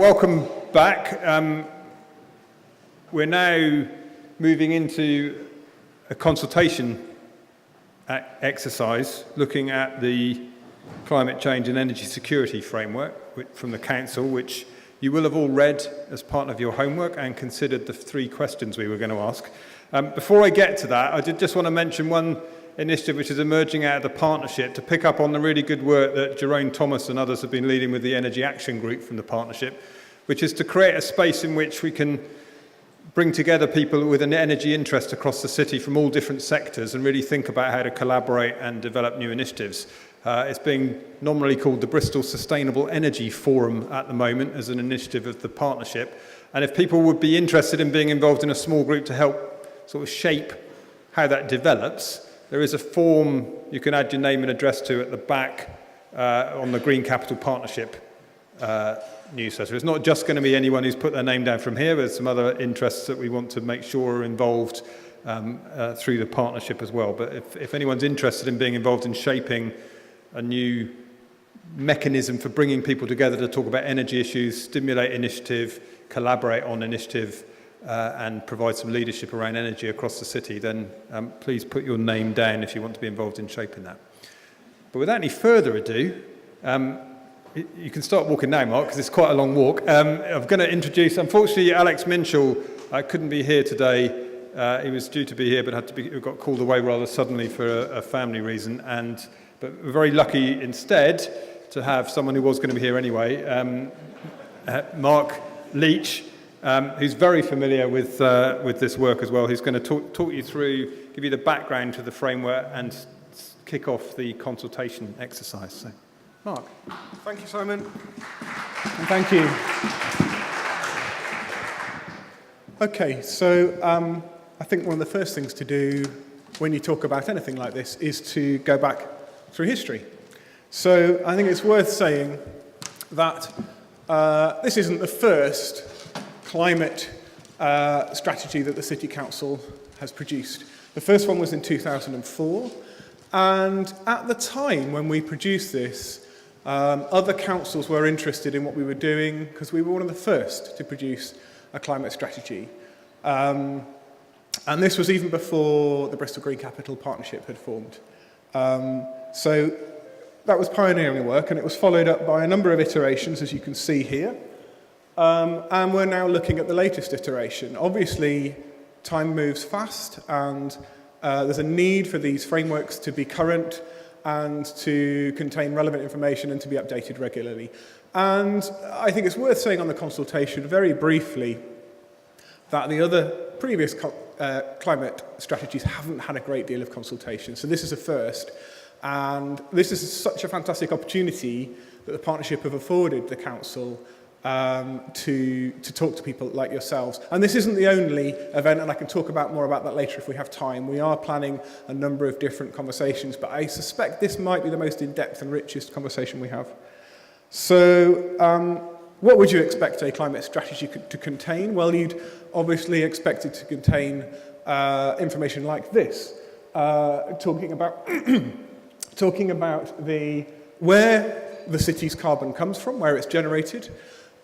Welcome back. We're now moving into a consultation exercise looking at the climate change and energy security framework from the Council, which you will have all read as part of your homework and considered the 3 questions we were going to ask. Before I get to that, I did just want to mention one initiative which is emerging out of the partnership to pick up on the really good work that Jerome Thomas and others have been leading with the Energy Action Group from the partnership, which is to create a space in which we can bring together people with an energy interest across the city from all different sectors and really think about how to collaborate and develop new initiatives. It's being nominally called the Bristol Sustainable Energy Forum at the moment as an initiative of the partnership. And if people would be interested in being involved in a small group to help sort of shape how that develops, there is a form you can add your name and address to at the back on the Green Capital Partnership newsletter. It's not just going to be anyone who's put their name down from here. There's some other interests that we want to make sure are involved through the partnership as well. But if anyone's interested in being involved in shaping a new mechanism for bringing people together to talk about energy issues, stimulate initiative, collaborate on initiative, and provide some leadership around energy across the city, then please put your name down if you want to be involved in shaping that. But without any further ado, you can start walking now, Mark, because it's quite a long walk. I'm going to introduce, unfortunately, Alex Minshall couldn't be here today. He was due to be here, but got called away rather suddenly for a family reason. But we're very lucky instead to have someone who was going to be here anyway, Mark Leach, who's very familiar with this work as well. He's going to talk you through, give you the background to the framework and kick off the consultation exercise. So, Mark. Thank you, Simon. And thank you. Okay, so I think one of the first things to do when you talk about anything like this is to go back through history. So I think it's worth saying that this isn't the first climate strategy that the City Council has produced. The first one was in 2004, and at the time when we produced this, other councils were interested in what we were doing because we were one of the first to produce a climate strategy. And this was even before the Bristol Green Capital Partnership had formed. So that was pioneering work, and it was followed up by a number of iterations, as you can see here. And we're now looking at the latest iteration. Obviously, time moves fast, and there's a need for these frameworks to be current and to contain relevant information and to be updated regularly. And I think it's worth saying on the consultation, very briefly, that the other previous climate strategies haven't had a great deal of consultation. So this is a first. And this is such a fantastic opportunity that the partnership have afforded the council to talk to people like yourselves. And this isn't the only event, and I can talk more about that later if we have time. We are planning a number of different conversations, but I suspect this might be the most in-depth and richest conversation we have. So what would you expect a climate strategy to contain? Well, you'd obviously expect it to contain information like this, talking about where the city's carbon comes from, where it's generated,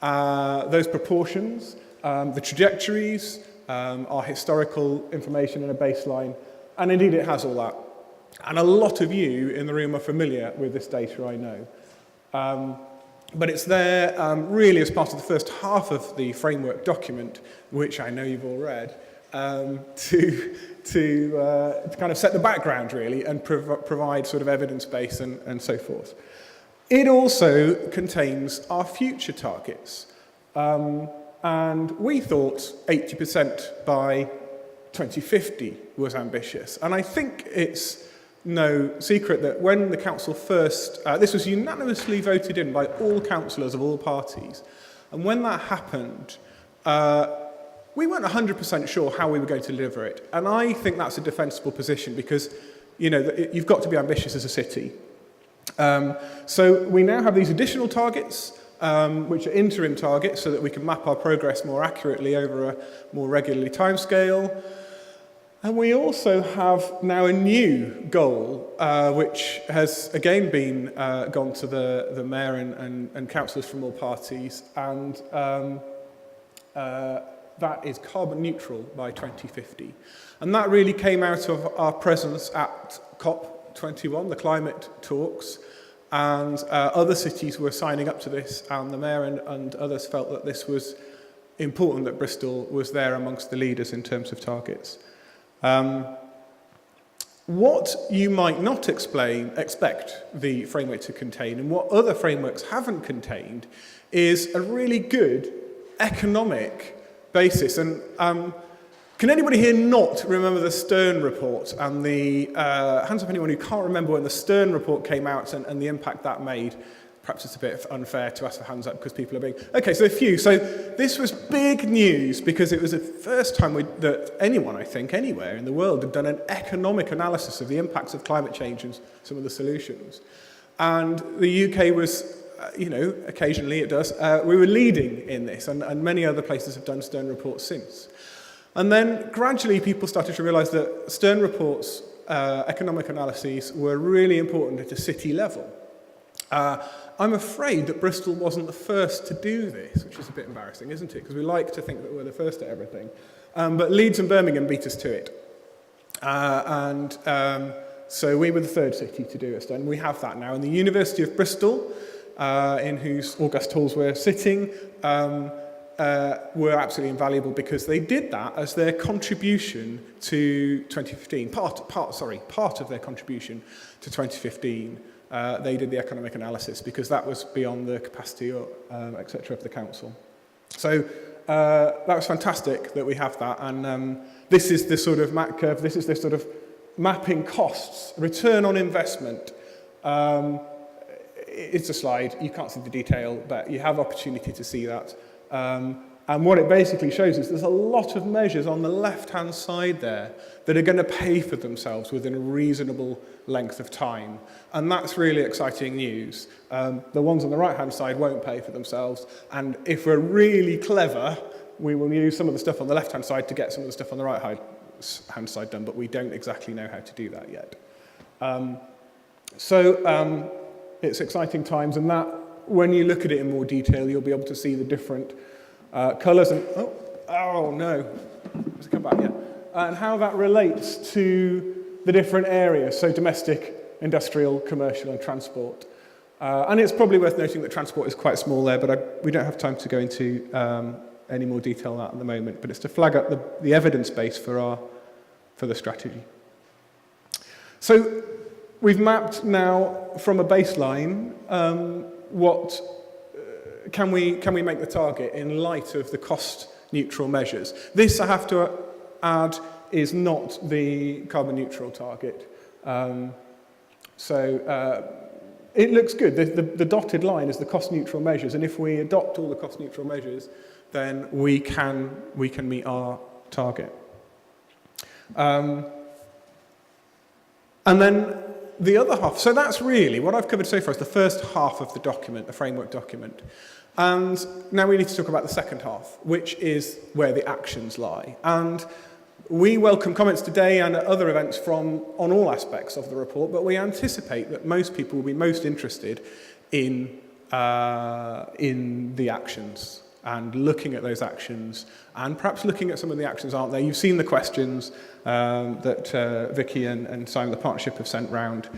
those proportions, the trajectories, our historical information and a baseline, and indeed it has all that. And a lot of you in the room are familiar with this data, I know. But it's there really as part of the first half of the framework document, which I know you've all read, to kind of set the background really and provide sort of evidence base and so forth. It also contains our future targets. And we thought 80% by 2050 was ambitious. And I think it's no secret that when the council first, this was unanimously voted in by all councillors of all parties. And when that happened, we weren't 100% sure how we were going to deliver it. And I think that's a defensible position because, you know, you've got to be ambitious as a city. So we now have these additional targets, which are interim targets, so that we can map our progress more accurately over a more regularly timescale. And we also have now a new goal, which has again been gone to the mayor and councillors from all parties, and that is carbon neutral by 2050. And that really came out of our presence at COP21, the climate talks, and other cities were signing up to this, and the mayor and others felt that this was important, that Bristol was there amongst the leaders in terms of targets. What you might not expect the framework to contain, and what other frameworks haven't contained, is a really good economic basis. And can anybody here not remember the Stern report and the hands up anyone who can't remember when the Stern report came out and the impact that made? Perhaps it's a bit unfair to ask for hands up because people are being... Okay, so a few. So this was big news because it was the first time that anyone, I think, anywhere in the world had done an economic analysis of the impacts of climate change and some of the solutions. And the UK was, occasionally it does, we were leading in this, and many other places have done Stern reports since. And then gradually people started to realise that Stern reports, economic analyses, were really important at a city level. I'm afraid that Bristol wasn't the first to do this, which is a bit embarrassing, isn't it? Because we like to think that we're the first at everything. But Leeds and Birmingham beat us to it. So we were the third city to do it, and we have that now. And the University of Bristol, in whose august halls we're sitting, were absolutely invaluable because they did that as their contribution to 2015, part of their contribution to 2015. They did the economic analysis because that was beyond the capacity, etc., of the council. So that was fantastic that we have that, and this is the sort of map curve. This is the sort of mapping costs, return on investment. It's a slide. You can't see the detail, but you have opportunity to see that. And what it basically shows is there's a lot of measures on the left-hand side there that are going to pay for themselves within a reasonable length of time. And that's really exciting news. The ones on the right-hand side won't pay for themselves. And if we're really clever, we will use some of the stuff on the left-hand side to get some of the stuff on the right-hand side done, but we don't exactly know how to do that yet. So it's exciting times, and that, when you look at it in more detail, you'll be able to see the different colours and oh no, let's come back here, and how that relates to the different areas, so domestic, industrial, commercial, and transport. And it's probably worth noting that transport is quite small there, but we don't have time to go into any more detail on that at the moment. But it's to flag up the evidence base for the strategy. So we've mapped now from a baseline what can we make the target in light of the cost-neutral measures. This, I have to add, is not the carbon-neutral target. It looks good. The dotted line is the cost-neutral measures, and if we adopt all the cost-neutral measures, then we can meet our target. And then the other half, so that's really what I've covered so far is the first half of the document, the framework document. And now we need to talk about the second half, which is where the actions lie. And we welcome comments today and at other events on all aspects of the report, but we anticipate that most people will be most interested in the actions and looking at those actions, and perhaps looking at some of the actions aren't there. You've seen the questions that Vicky and Simon, the partnership, have sent round.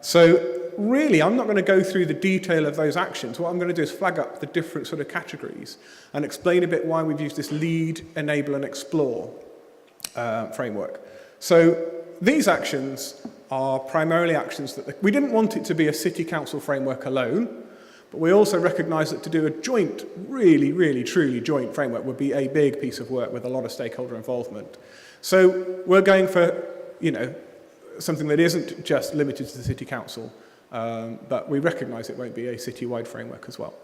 So really, I'm not going to go through the detail of those actions. What I'm going to do is flag up the different sort of categories and explain a bit why we've used this lead, enable, and explore framework. So these actions are primarily actions that we didn't want it to be a city council framework alone, but we also recognise that to do a joint, really, really, truly joint framework would be a big piece of work with a lot of stakeholder involvement. So we're going for, something that isn't just limited to the city council, but we recognise it won't be a city-wide framework as well.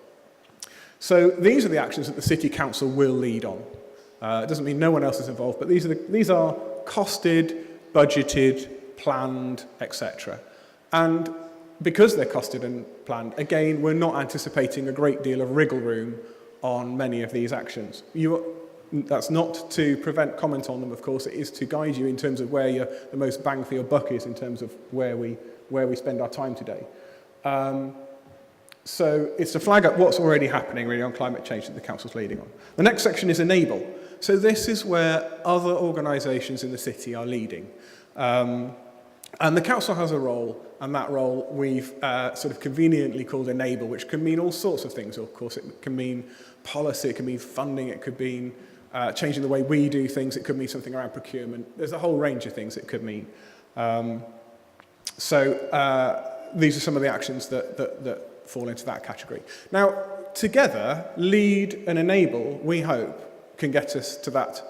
So these are the actions that the city council will lead on. It doesn't mean no one else is involved, but these are costed, budgeted, planned, etc. And because they're costed and planned, again, we're not anticipating a great deal of wriggle room on many of these actions. That's not to prevent comment on them, of course. It is to guide you in terms of where the most bang for your buck is in terms of where we spend our time today. So it's to flag up what's already happening really on climate change that the Council's leading on. The next section is enable. So this is where other organisations in the city are leading. And the Council has a role, and that role we've sort of conveniently called enable, which can mean all sorts of things, of course. It can mean policy, it can mean funding, it could mean changing the way we do things, it could mean something around procurement. There's a whole range of things it could mean. These are some of the actions that fall into that category. Now, together, lead and enable, we hope, can get us to that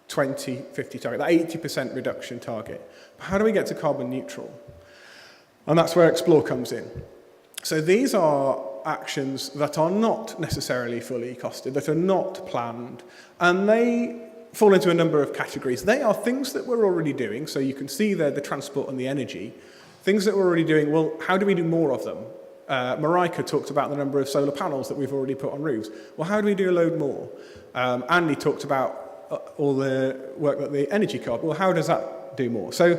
2050 target, that 80% reduction target. But how do we get to carbon neutral? And that's where Explore comes in. So these are actions that are not necessarily fully costed, that are not planned, and they fall into a number of categories. They are things that we're already doing, so you can see there the transport and the energy. Things that we're already doing, well, how do we do more of them? Marika talked about the number of solar panels that we've already put on roofs. Well, how do we do a load more? Andy talked about all the work that the energy co-op, well, how does that do more? So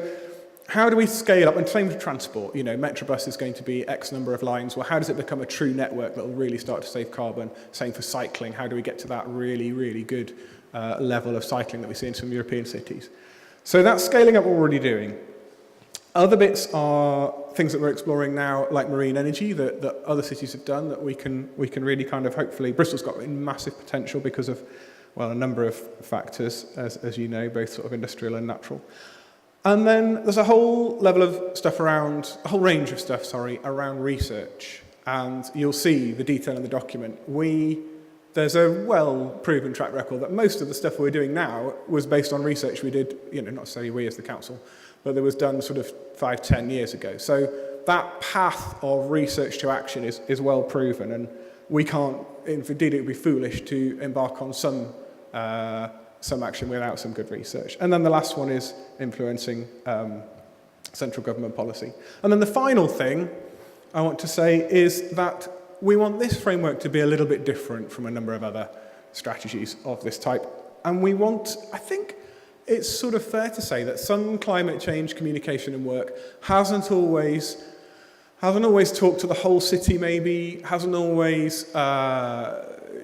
how do we scale up? And same with transport. You know, Metrobus is going to be X number of lines. Well, how does it become a true network that will really start to save carbon? Same for cycling. How do we get to that really, really good level of cycling that we see in some European cities? So that's scaling up what we're already doing. Other bits are things that we're exploring now, like marine energy, that other cities have done, that we can really kind of hopefully... Bristol's got massive potential because of, well, a number of factors, as you know, both sort of industrial and natural. And then there's a whole level of stuff around, a whole range of stuff, around research. And you'll see the detail in the document. There's a well-proven track record that most of the stuff we're doing now was based on research we did, you know, not necessarily we as the council, but that was done sort of 5-10 years ago. So that path of research to action is well proven, and we can't, indeed it would be foolish to embark on some action without some good research. And then the last one is influencing central government policy. And then the final thing I want to say is that we want this framework to be a little bit different from a number of other strategies of this type. And we want, I think it's sort of fair to say that some climate change communication and work hasn't always talked to the whole city maybe, hasn't always,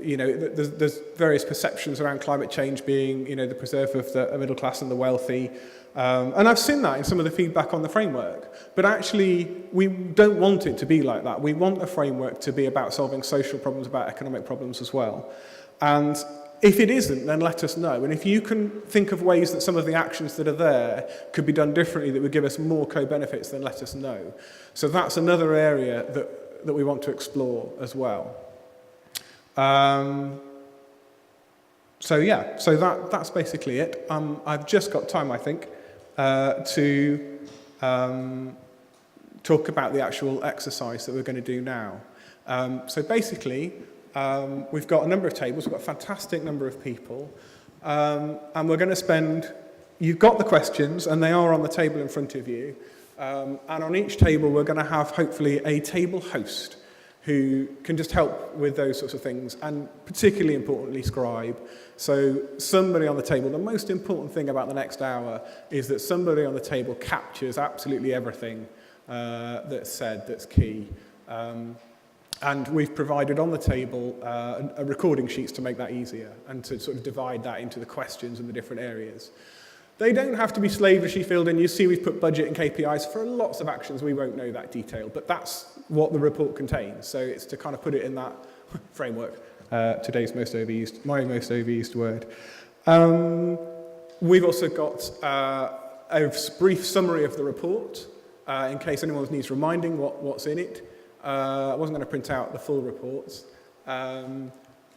you know, there's various perceptions around climate change being, you know, the preserve of the middle class and the wealthy. And I've seen that in some of the feedback on the framework. But actually, we don't want it to be like that. We want a framework to be about solving social problems, about economic problems as well. And if it isn't, then let us know. And if you can think of ways that some of the actions that are there could be done differently that would give us more co-benefits, then let us know. So that's another area that we want to explore as well. So that's basically it. I've just got time, I think, to talk about the actual exercise that we're going to do now. So basically, we've got a number of tables, we've got a fantastic number of people, and we're going to spend, you've got the questions, and they are on the table in front of you, and on each table we're going to have, hopefully, a table host who can just help with those sorts of things, and particularly importantly, scribe. So somebody on the table, the most important thing about the next hour is that somebody on the table captures absolutely everything that's said, that's key. And we've provided on the table a recording sheets to make that easier and to sort of divide that into the questions and the different areas. They don't have to be slavishly filled in. You see we've put budget and KPIs for lots of actions. We won't know that detail, but that's what the report contains. So it's to kind of put it in that framework, today's most overused, my most overused word. We've also got a brief summary of the report in case anyone needs reminding what's in it. I wasn't going to print out the full reports.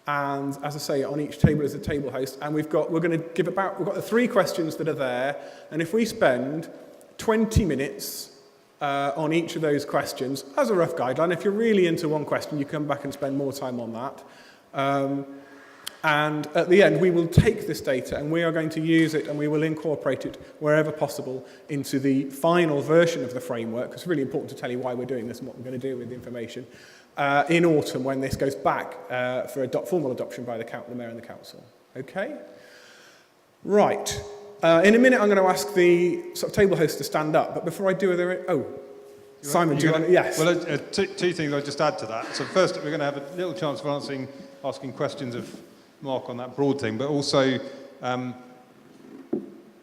And as I say, on each table is a table host, and we've got the 3 questions that are there, and if we spend 20 minutes on each of those questions, as a rough guideline, if you're really into one question, you come back and spend more time on that. And at the end, we will take this data and we are going to use it and we will incorporate it wherever possible into the final version of the framework. It's really important to tell you why we're doing this and what we're going to do with the information in autumn when this goes back for formal adoption by the Mayor and the Council. Okay. Right. In a minute, I'm going to ask the sort of table host to stand up. But before I do, Simon, do you want to? Yes. Well, two things I'll just add to that. So first, we're going to have a little chance for asking questions of Mark on that broad thing, but also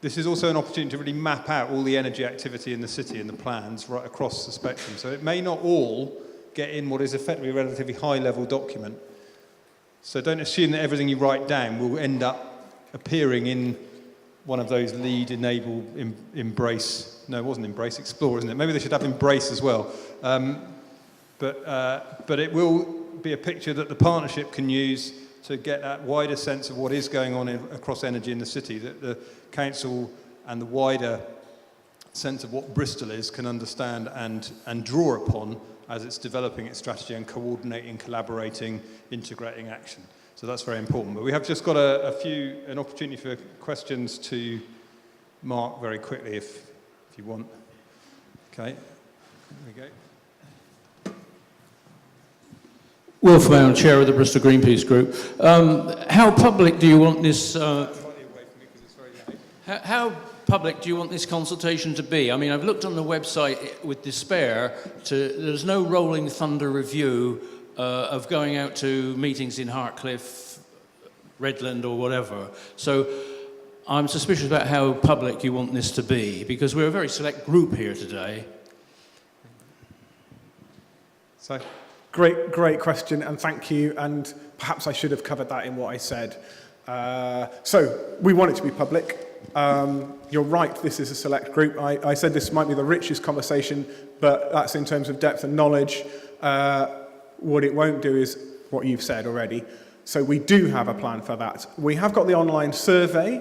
this is also an opportunity to really map out all the energy activity in the city and the plans right across the spectrum. So it may not all get in what is effectively a relatively high-level document. So don't assume that everything you write down will end up appearing in one of those lead, enable, embrace. No, it wasn't embrace, explore, isn't it? Maybe they should have embrace as well. But it will be a picture that the partnership can use to get that wider sense of what is going on across energy in the city, that the council and the wider sense of what Bristol is can understand and draw upon as it's developing its strategy and coordinating, collaborating, integrating action. So that's very important. But we have just got an opportunity for questions to Mark very quickly if you want. Okay, there we go. Wilf Brown, Chair of the Bristol Greenpeace Group. How public do you want this? How public do you want this consultation to be? I mean, I've looked on the website with despair. There's no rolling thunder review of going out to meetings in Hartcliffe, Redland, or whatever. So I'm suspicious about how public you want this to be, because we're a very select group here today. So. Great question, and thank you. And perhaps I should have covered that in what I said. So we want it to be public. You're right, this is a select group. I said this might be the richest conversation, but that's in terms of depth and knowledge. What it won't do is what you've said already. So we do have a plan for that. We have got the online survey,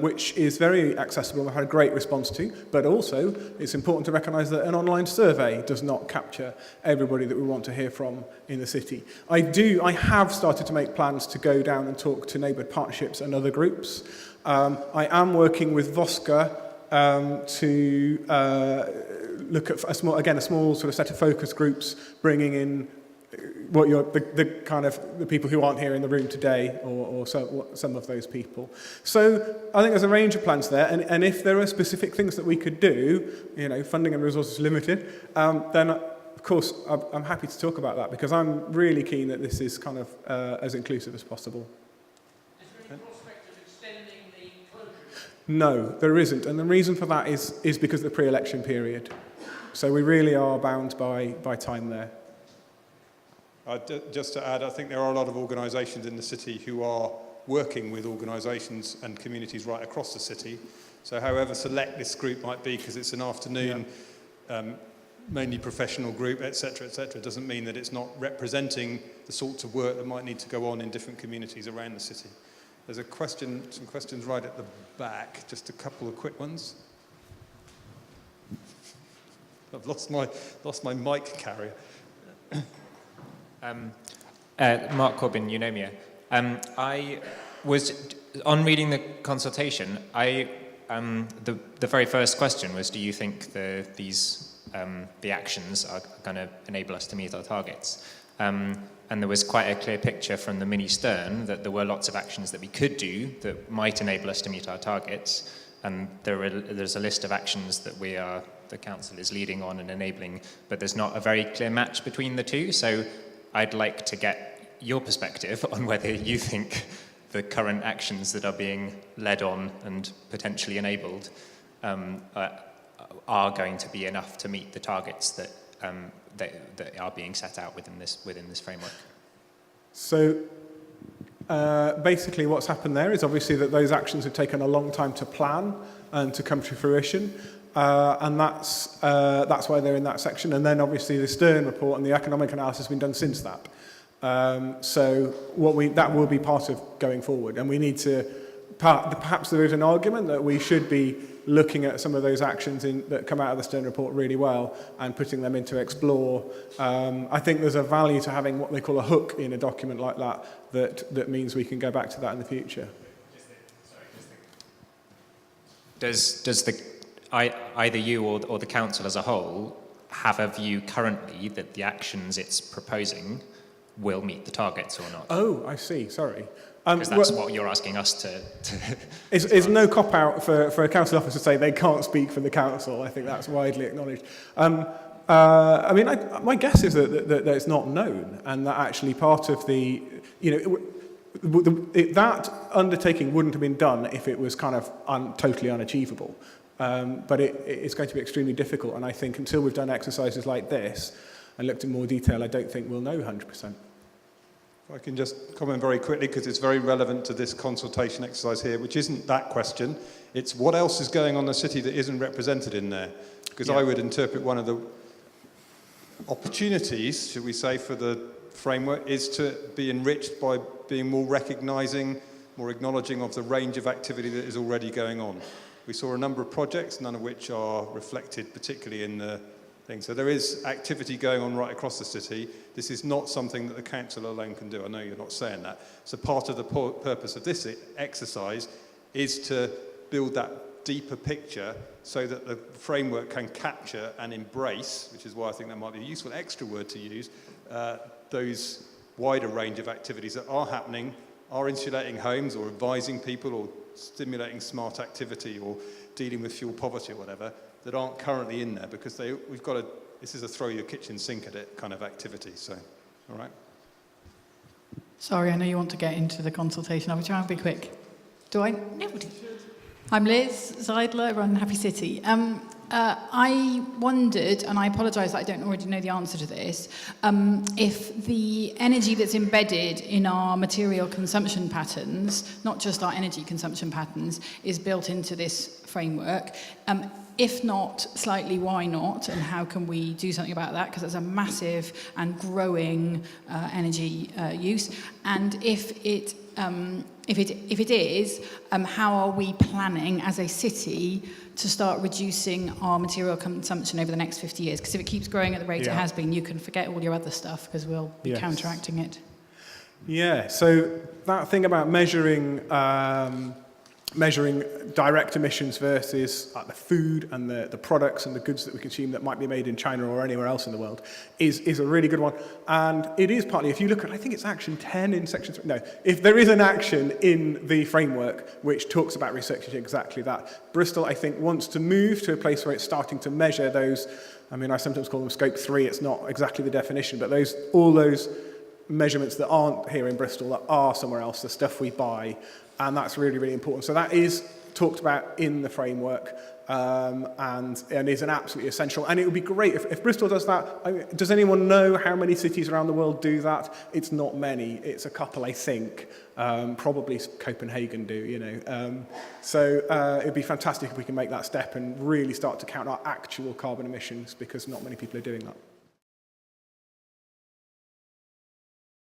which is very accessible and we've had a great response to, but also it's important to recognise that an online survey does not capture everybody that we want to hear from in the city. I have started to make plans to go down and talk to neighbourhood partnerships and other groups. I am working with Vosca to look at a small sort of set of focus groups, bringing in the kind of the people who aren't here in the room today, or some of those people. So I think there's a range of plans there, and if there are specific things that we could do, funding and resources limited, then of course I'm happy to talk about that, because I'm really keen that this is kind of as inclusive as possible. Is there any prospect of extending the closure? No, there isn't, and the reason for that is because of the pre-election period. So we really are bound by time there. Just to add, I think there are a lot of organisations in the city who are working with organisations and communities right across the city. So however select this group might be, because it's an afternoon, mainly professional group, etc., doesn't mean that it's not representing the sorts of work that might need to go on in different communities around the city. There's some questions right at the back, just a couple of quick ones. I've lost my mic carrier. Mark Corbyn, Eunomia. I was, on reading the consultation, the very first question was, do you think the actions are going to enable us to meet our targets? And there was quite a clear picture from the mini Stern that there were lots of actions that we could do that might enable us to meet our targets. And there's a list of actions that the council is leading on and enabling, but there's not a very clear match between the two. So I'd like to get your perspective on whether you think the current actions that are being led on and potentially enabled are going to be enough to meet the targets that are being set out within this framework. So basically what's happened there is obviously that those actions have taken a long time to plan and to come to fruition. And that's why they're in that section. And then obviously the Stern report and the economic analysis has been done since that. So that will be part of going forward. And we need to, perhaps there is an argument that we should be looking at some of those actions that come out of the Stern report really well and putting them into Explore. I think there's a value to having what they call a hook in a document like that means we can go back to that in the future. Either you or the council as a whole have a view currently that the actions it's proposing will meet the targets or not? Oh, I see. Sorry. Because that's what you're asking us to It's no cop-out for a council officer to say they can't speak for the council. I think that's widely acknowledged. I mean, my guess is that it's not known, and that actually part of the, that undertaking wouldn't have been done if it was kind of totally unachievable. But it's going to be extremely difficult, and I think until we've done exercises like this and looked in more detail, I don't think we'll know 100%. If I can just comment very quickly, because it's very relevant to this consultation exercise here, which isn't that question. It's what else is going on in the city that isn't represented in there. Because I would interpret one of the opportunities, should we say, for the framework is to be enriched by being more recognising, more acknowledging of the range of activity that is already going on. We saw a number of projects, none of which are reflected particularly in the thing. So there is activity going on right across the city. This is not something that the council alone can do. I know you're not saying that. So part of the purpose of this exercise is to build that deeper picture so that the framework can capture and embrace, which is why I think that might be a useful extra word to use, those wider range of activities that are happening, are insulating homes or advising people or stimulating smart activity or dealing with fuel poverty or whatever, that aren't currently in there, because we've got to, this is a throw your kitchen sink at it kind of activity. So, all right. Sorry, I know you want to get into the consultation. I'll try and be quick. Do I? Nobody. I'm Liz Zeidler, I run Happy City. I wondered, and I apologise that I don't already know the answer to this, if the energy that's embedded in our material consumption patterns, not just our energy consumption patterns, is built into this framework. If not, slightly, why not? And how can we do something about that? Because it's a massive and growing energy use. And if it is, how are we planning as a city to start reducing our material consumption over the next 50 years? Because if it keeps growing at the rate it has been, you can forget all your other stuff because we'll be counteracting it. Yeah, so that thing about measuring direct emissions versus the food and the products and the goods that we consume that might be made in China or anywhere else in the world is a really good one. And it is partly, if you look at, I think it's action 10 in section 3, no, if there is an action in the framework which talks about researching exactly that. Bristol, I think, wants to move to a place where it's starting to measure those, I mean, I sometimes call them scope 3, it's not exactly the definition, but all those measurements that aren't here in Bristol that are somewhere else, the stuff we buy, and that's really, really important. So that is talked about in the framework and is an absolutely essential. And it would be great if Bristol does that. I mean, does anyone know how many cities around the world do that? It's not many. It's a couple, I think. Probably Copenhagen do, So it'd be fantastic if we can make that step and really start to count our actual carbon emissions, because not many people are doing that.